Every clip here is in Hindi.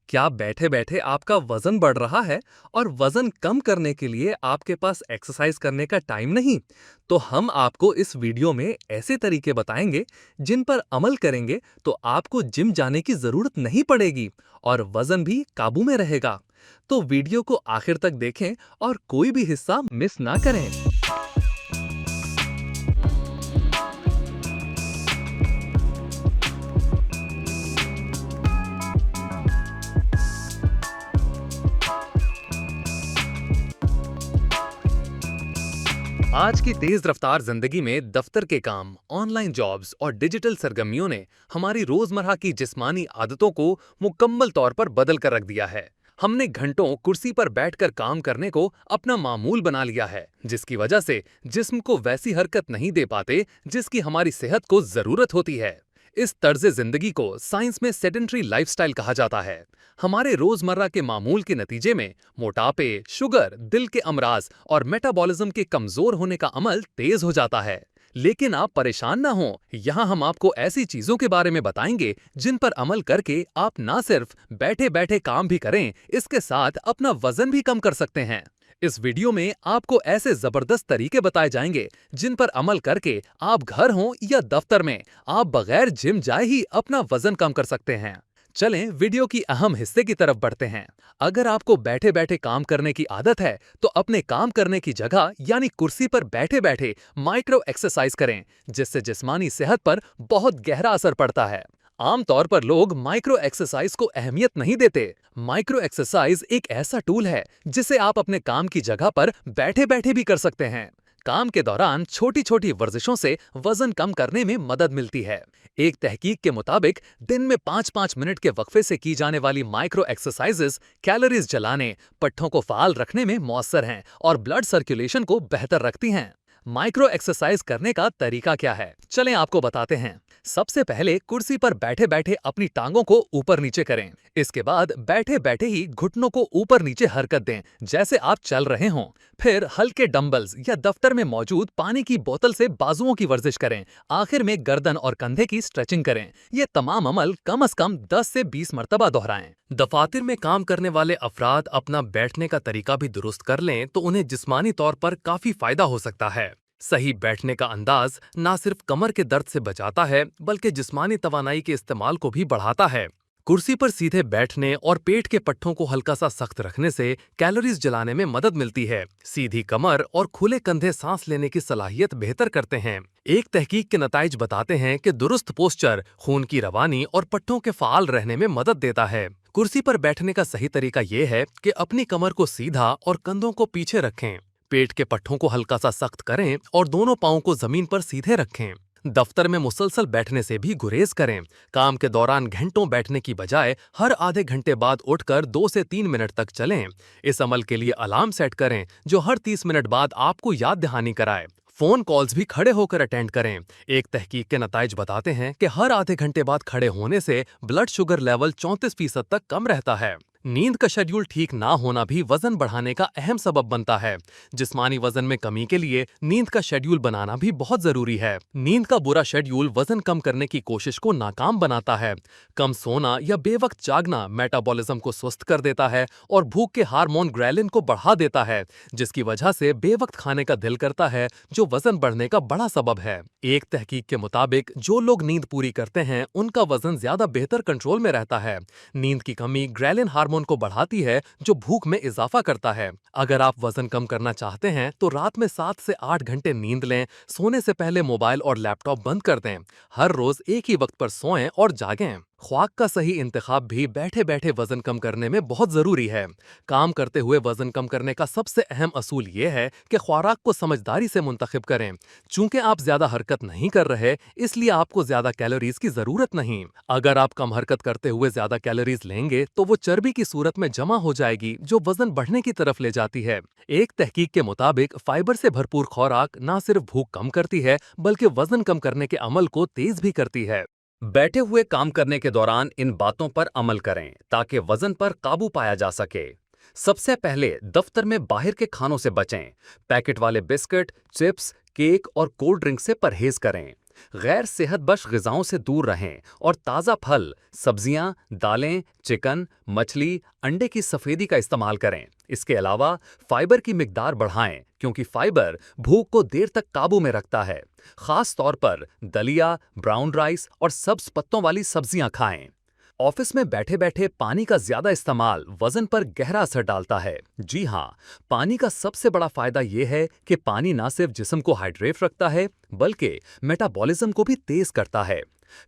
क्या बैठे बैठे आपका वजन बढ़ रहा है और वजन कम करने के लिए आपके पास एक्सरसाइज करने का टाइम नहीं? तो हम आपको इस वीडियो में ऐसे तरीके बताएंगे जिन पर अमल करेंगे तो आपको जिम जाने की जरूरत नहीं पड़ेगी और वजन भी काबू में रहेगा। तो वीडियो को आखिर तक देखें और कोई भी हिस्सा मिस ना करें। आज की तेज रफ्तार जिंदगी में दफ्तर के काम, ऑनलाइन जॉब्स और डिजिटल सरगर्मियों ने हमारी रोजमर्रा की जिस्मानी आदतों को मुकम्मल तौर पर बदल कर रख दिया है। हमने घंटों कुर्सी पर बैठकर काम करने को अपना मामूल बना लिया है, जिसकी वजह से जिस्म को वैसी हरकत नहीं दे पाते जिसकी हमारी सेहत को जरूरत होती है। इस तर्ज जिंदगी को साइंस में सेडेंट्री लाइफस्टाइल कहा जाता है। हमारे रोजमर्रा के मामूल के नतीजे में मोटापे, शुगर, दिल के अमराज और मेटाबॉलिज्म के कमजोर होने का अमल तेज हो जाता है। लेकिन आप परेशान ना हो, यहाँ हम आपको ऐसी चीजों के बारे में बताएंगे जिन पर अमल करके आप ना सिर्फ बैठे बैठे काम भी करें, इसके साथ अपना वजन भी कम कर सकते हैं। इस वीडियो में आपको ऐसे जबरदस्त तरीके बताए जाएंगे जिन पर अमल करके आप घर हों या दफ्तर में, आप बगैर जिम जाए ही अपना वजन कम कर सकते हैं। चलें वीडियो की अहम हिस्से की तरफ बढ़ते हैं। अगर आपको बैठे बैठे काम करने की आदत है तो अपने काम करने की जगह यानी कुर्सी पर बैठे बैठे माइक्रो एक्सरसाइज करें, जिससे जिस्मानी सेहत पर बहुत गहरा असर पड़ता है। आमतौर पर लोग माइक्रो एक्सरसाइज को अहमियत नहीं देते। माइक्रो एक्सरसाइज एक ऐसा टूल है जिसे आप अपने काम की जगह पर बैठे बैठे भी कर सकते हैं। काम के दौरान छोटी छोटी वर्जिशों से वजन कम करने में मदद मिलती है। एक तहकीक के मुताबिक दिन में 5-5 मिनट के वक्फे से की जाने वाली माइक्रो एक्सरसाइजेस कैलोरीज जलाने, पट्ठों को फाल रखने में मौसर हैं और ब्लड सर्कुलेशन को बेहतर रखती हैं। माइक्रो एक्सरसाइज करने का तरीका क्या है, चलें आपको बताते हैं। सबसे पहले कुर्सी पर बैठे बैठे अपनी टांगों को ऊपर नीचे करें। इसके बाद बैठे बैठे ही घुटनों को ऊपर नीचे हरकत दें, जैसे आप चल रहे हों। फिर हल्के डंबल्स या दफ्तर में मौजूद पानी की बोतल से बाजुओं की वर्जिश करें। आखिर में गर्दन और कंधे की स्ट्रेचिंग करें। ये तमाम अमल कम से कम 10 से 20 मरतबा दोहराएं। दफातर में काम करने वाले अफराद अपना बैठने का तरीका भी दुरुस्त कर लें तो उन्हें जिस्मानी तौर पर काफी फायदा हो सकता है। सही बैठने का अंदाज ना सिर्फ कमर के दर्द से बचाता है बल्कि जिस्मानी तवानाई के इस्तेमाल को भी बढ़ाता है। कुर्सी पर सीधे बैठने और पेट के पट्ठों को हल्का सा सख्त रखने से कैलोरीज जलाने में मदद मिलती है। सीधी कमर और खुले कंधे सांस लेने की सलाहियत बेहतर करते हैं। एक तहकीक के नताइज बताते हैं कि दुरुस्त पोस्चर खून की रवानी और पट्ठों के फाल रहने में मदद देता है। कुर्सी पर बैठने का सही तरीका यह है कि अपनी कमर को सीधा और कंधों को पीछे रखें। पेट के पट्ठों को हल्का सा सख्त करें और दोनों पांवों को जमीन पर सीधे रखें। दफ्तर में मुसलसल बैठने से भी गुरेज करें। काम के दौरान घंटों बैठने की बजाय हर आधे घंटे बाद उठकर 2 से 3 मिनट तक चलें। इस अमल के लिए अलार्म सेट करें जो हर 30 मिनट बाद आपको याद दहानी कराए। फोन कॉल्स भी खड़े होकर अटेंड करें। एक तहकीक के नताइज बताते हैं कि हर आधे घंटे बाद खड़े होने से ब्लड शुगर लेवल 34% तक कम रहता है। नींद का शेड्यूल ठीक ना होना भी वजन बढ़ाने का अहम सबब बनता है। जिस्मानी वजन में कमी के लिए नींद का शेड्यूल बनाना भी बहुत जरूरी है। नींद का बुरा शेड्यूल वजन कम करने की कोशिश को नाकाम बनाता है। कम सोना या बेवक्त जागना मेटाबॉलिज्म को सुस्त कर देता है और भूख के हार्मोन ग्रेलिन को बढ़ा देता है, जिसकी वजह से बेवक्त खाने का दिल करता है, जो वजन बढ़ने का बड़ा सबब है। एक तहकीक के मुताबिक जो लोग नींद पूरी करते हैं उनका वजन ज्यादा बेहतर कंट्रोल में रहता है। नींद की कमी ग्रेलिन हार्मोन को बढ़ाती है जो भूख में इजाफा करता है। अगर आप वजन कम करना चाहते हैं तो रात में 7 से 8 घंटे नींद लें। सोने से पहले मोबाइल और लैपटॉप बंद कर दें। हर रोज एक ही वक्त पर सोएं और जागें। ख्वाक का सही इंतखाब भी बैठे बैठे वजन कम करने में बहुत जरूरी है। काम करते हुए वजन कम करने का सबसे अहम असूल ये है कि खुराक को समझदारी से मुंतखब करें। चूंकि आप ज्यादा हरकत नहीं कर रहे, इसलिए आपको ज्यादा कैलोरीज की जरूरत नहीं। अगर आप कम हरकत करते हुए ज्यादा कैलोरीज लेंगे तो वो चर्बी की सूरत में जमा हो जाएगी, जो वजन बढ़ने की तरफ ले जाती है। एक तहकीक के मुताबिक फाइबर से भरपूर खुराक न सिर्फ भूख कम करती है बल्कि वजन कम करने के अमल को तेज भी करती है। बैठे हुए काम करने के दौरान इन बातों पर अमल करें ताकि वजन पर काबू पाया जा सके। सबसे पहले दफ्तर में बाहर के खानों से बचें। पैकेट वाले बिस्किट, चिप्स, केक और कोल्ड ड्रिंक से परहेज करें। गैर सेहतबख्श ग़िज़ाओं से दूर रहें और ताज़ा फल, सब्जियां, दालें, चिकन, मछली, अंडे की सफ़ेदी का इस्तेमाल करें। इसके अलावा फाइबर की मिकदार बढ़ाएं क्योंकि फाइबर भूख को देर तक काबू में रखता है। खास तौर पर दलिया, ब्राउन राइस और सब्ज पत्तों वाली सब्जियां खाएं। ऑफिस में बैठे बैठे पानी का ज्यादा इस्तेमाल वजन पर गहरा असर डालता है। जी हाँ, पानी का सबसे बड़ा फायदा यह है कि पानी न सिर्फ जिस्म को हाइड्रेट रखता है बल्कि मेटाबॉलिज्म को भी तेज करता है।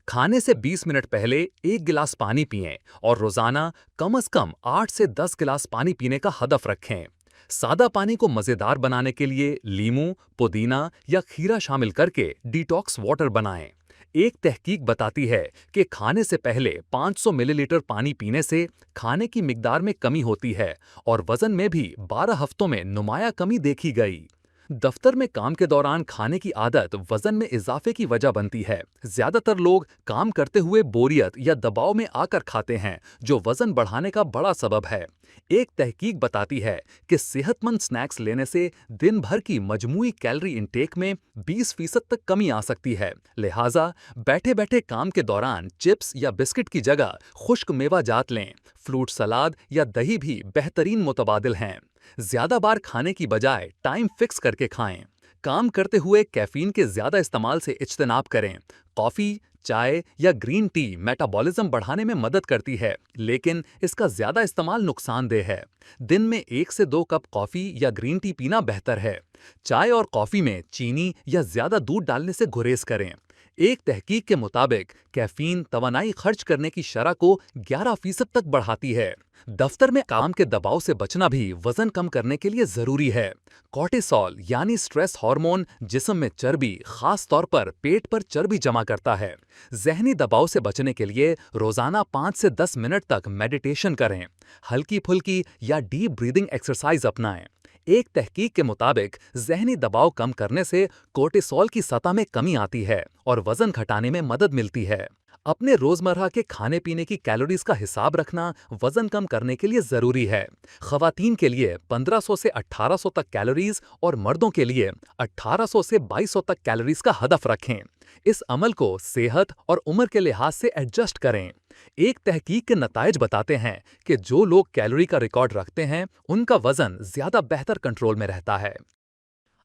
खाने से 20 मिनट पहले 1 गिलास पानी पिएं और रोजाना कम से कम 8 से 10 गिलास पानी पीने का हदफ रखें। सादा पानी को मजेदार बनाने के लिए लीमू, पुदीना या खीरा शामिल करके डिटॉक्स वाटर बनाएं। एक तहकीक बताती है कि खाने से पहले 500 मिलीलीटर पानी पीने से खाने की मिकदार में कमी होती है और वजन में भी 12 हफ्तों में नुमाया कमी देखी गई। दफ्तर में काम के दौरान खाने की आदत वजन में इजाफे की वजह बनती है। ज्यादातर लोग काम करते हुए बोरियत या दबाव में आकर खाते हैं, जो वजन बढ़ाने का बड़ा सबब है। एक तहकीक बताती है कि सेहतमंद स्नैक्स लेने से दिन भर की मजमूई कैलोरी इंटेक में 20% तक कमी आ सकती है। लिहाजा बैठे बैठे काम के दौरान चिप्स या बिस्किट की जगह खुश्क मेवा जात लें। फ्रूट सलाद या दही भी बेहतरीन मुतबादिल हैं। ज्यादा बार खाने की बजाय टाइम फिक्स करके खाएं। काम करते हुए कैफीन के ज्यादा इस्तेमाल से इज्तनाब करें। कॉफी, चाय या ग्रीन टी मेटाबॉलिज्म बढ़ाने में मदद करती है, लेकिन इसका ज्यादा इस्तेमाल नुकसानदेह है। दिन में 1 से 2 कप कॉफी या ग्रीन टी पीना बेहतर है। चाय और कॉफी में चीनी या ज्यादा दूध डालने से गुरेज करें। एक तहकीक के मुताबिक कैफीन तवानाई खर्च करने की शरह को 11% तक बढ़ाती है। दफ्तर में काम के दबाव से बचना भी वजन कम करने के लिए जरूरी है। कॉर्टिसोल यानी स्ट्रेस हार्मोन जिस्म में चर्बी, खास तौर पर पेट पर चर्बी जमा करता है। जहनी दबाव से बचने के लिए रोजाना 5 से 10 मिनट तक मेडिटेशन करें। हल्की फुल्की या डीप ब्रीदिंग एक्सरसाइज अपनाएं। एक तहकीक के मुताबिक जहनी दबाव कम करने से कोर्टिसोल की सतह में कमी आती है और वजन घटाने में मदद मिलती है। अपने रोजमर्रा के खाने पीने की कैलोरीज का हिसाब रखना वजन कम करने के लिए जरूरी है। खवातीन के लिए 1500 से 1800 तक कैलोरीज और मर्दों के लिए 1800 से 2200 तक कैलोरीज का हदफ रखें। इस अमल को सेहत और उम्र के लिहाज से एडजस्ट करें। एक तहकीक के नताइज बताते हैं कि जो लोग कैलोरी का रिकॉर्ड रखते हैं उनका वजन ज्यादा बेहतर कंट्रोल में रहता है।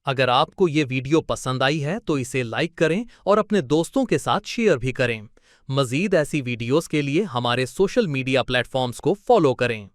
अगर आपको ये वीडियो पसंद आई है तो इसे लाइक करें और अपने दोस्तों के साथ शेयर भी करें। मजीद ऐसी वीडियोस के लिए हमारे सोशल मीडिया प्लेटफॉर्म्स को फॉलो करें।